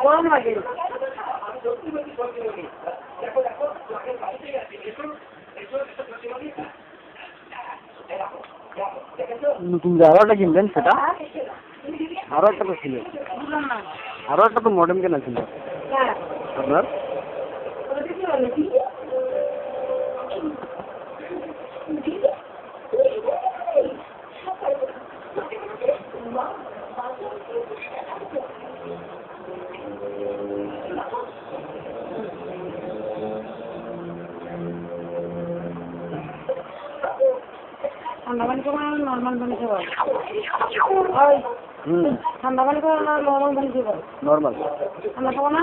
গরম লাগে। নতুন যে আরো একটা কিনবেন সেটা আরো একটা তো ছিল, আরো একটা তো মডেল কেনা ছিল আপনার। ঠান্ডা পানি খাবো না নর্মাল পানি খাবো? ঠান্ডা পানি খাবো না নর্মাল পানি খাবো? নর্মাল। ঠান্ডা খাবো না?